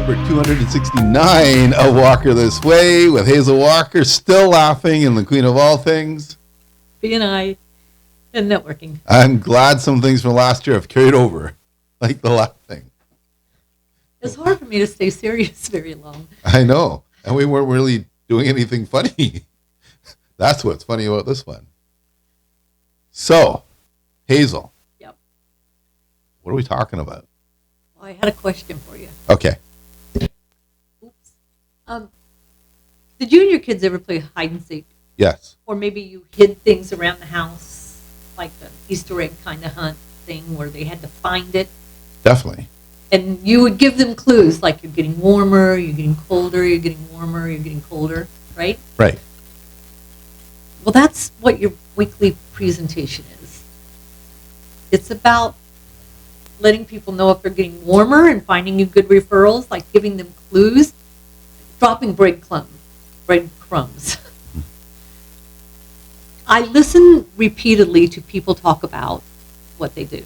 number 269 of Walker This Way with Hazel Walker, still laughing and the queen of all things. B&I and networking. I'm glad some things from last year have carried over, like the laughing. It's hard for me to stay serious very long. I know, and we weren't really doing anything funny. That's what's funny about this one. So, Hazel. Yep. What are we talking about? Well, I had a question for you. Okay. Oops. Did you and your kids ever play hide and seek? Yes. Or maybe you hid things around the house, like the Easter egg kind of hunt thing where they had to find it? Definitely. And you would give them clues, like you're getting warmer, you're getting colder, you're getting warmer, you're getting colder, right? Right. Well, that's what your weekly presentation is. It's about letting people know if they're getting warmer and finding you good referrals, like giving them clues, dropping breadcrumbs. I listen repeatedly to people talk about what they do.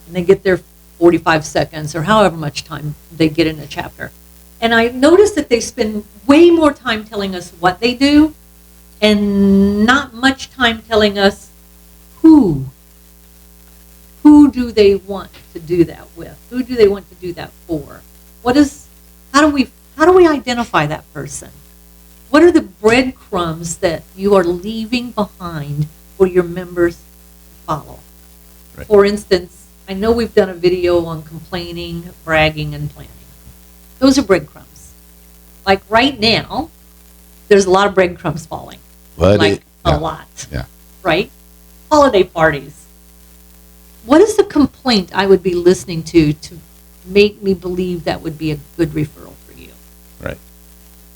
And they get their 45 seconds or however much time they get in a chapter. And I notice that they spend way more time telling us what they do and not much time telling us who do they want to do that with? Who do they want to do that for? How do we identify that person? What are the breadcrumbs that you are leaving behind for your members to follow? Right. For instance, I know we've done a video on complaining, bragging, and planning. Those are breadcrumbs. Like right now, there's a lot of breadcrumbs falling. A lot. Yeah. Right? Holiday parties. What is the complaint I would be listening to make me believe that would be a good referral for you? Right.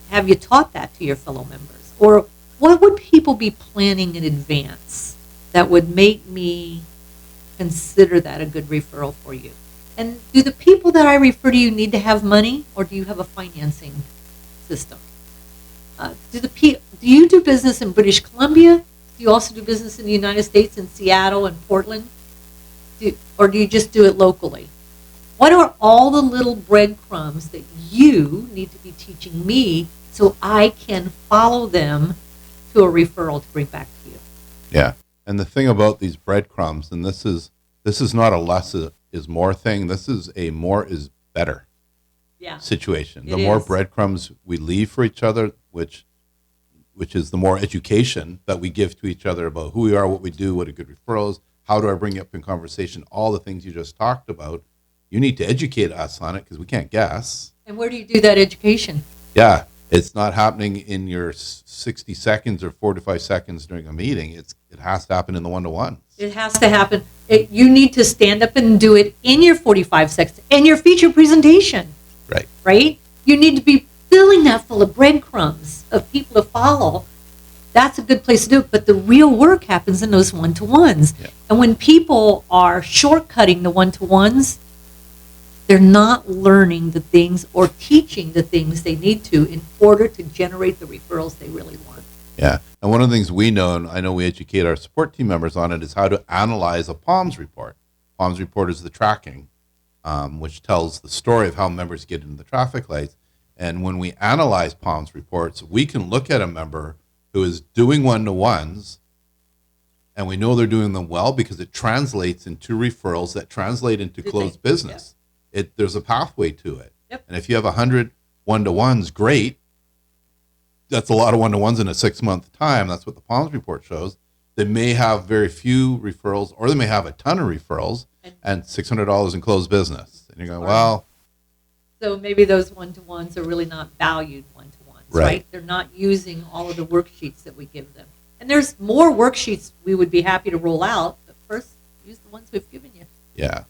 Have you taught that to your fellow members? Or what would people be planning in advance that would make me consider that a good referral for you? And do the people that I refer to you need to have money, or do you have a financing system? Do you do business in British Columbia? Do you also do business in the United States, in Seattle and Portland? Or do you just do it locally? What are all the little breadcrumbs that you need to be teaching me so I can follow them to a referral to bring back to you? Yeah. And the thing about these breadcrumbs, and this is not a less is more thing. This is a more is better situation. The more breadcrumbs we leave for each other, which is the more education that we give to each other about who we are, what we do, what a good referral is, how do I bring up in conversation, all the things you just talked about. You need to educate us on it because we can't guess. And where do you do that education? Yeah. It's not happening in your 60 seconds or 45 seconds during a meeting. It has to happen in the one-to-ones. It has to happen. You need to stand up and do it in your 45 seconds in your feature presentation. Right. Right? You need to be filling that full of breadcrumbs of people to follow. That's a good place to do it. But the real work happens in those one-to-ones. Yeah. And when people are shortcutting the one-to-ones, they're not learning the things or teaching the things they need to in order to generate the referrals they really want. Yeah. And one of the things we know, and I know we educate our support team members on it, is how to analyze a POMS report. POMS report is the tracking, which tells the story of how members get into the traffic lights. And when we analyze POMS reports, we can look at a member who is doing one-to-ones, and we know they're doing them well because it translates into referrals that translate into closed business. Yeah. There's a pathway to it. Yep. And if you have 100 one-to-ones, great. That's a lot of one-to-ones in a 6-month time. That's what the POMS report shows. They may have very few referrals, or they may have a ton of referrals and $600 in closed business. And you're going, well. So maybe those one-to-ones are really not valued one-to-ones, right? They're not using all of the worksheets that we give them. And there's more worksheets we would be happy to roll out, but first, use the ones we've given you. Yeah.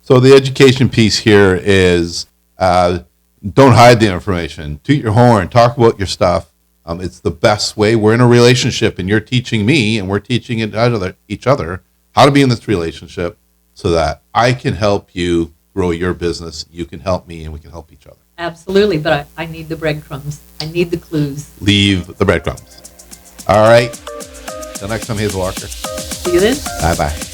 So the education piece here is don't hide the information. Toot your horn. Talk about your stuff. It's the best way. We're in a relationship, and you're teaching me, and wee're teaching each other how to be in this relationship so that I can help you grow your business, you can help me, and we can help each other. Absolutely, but I need the breadcrumbs. I need the clues. Leave the breadcrumbs. All right. Till next time, Hazel Walker. See you then. Bye-bye.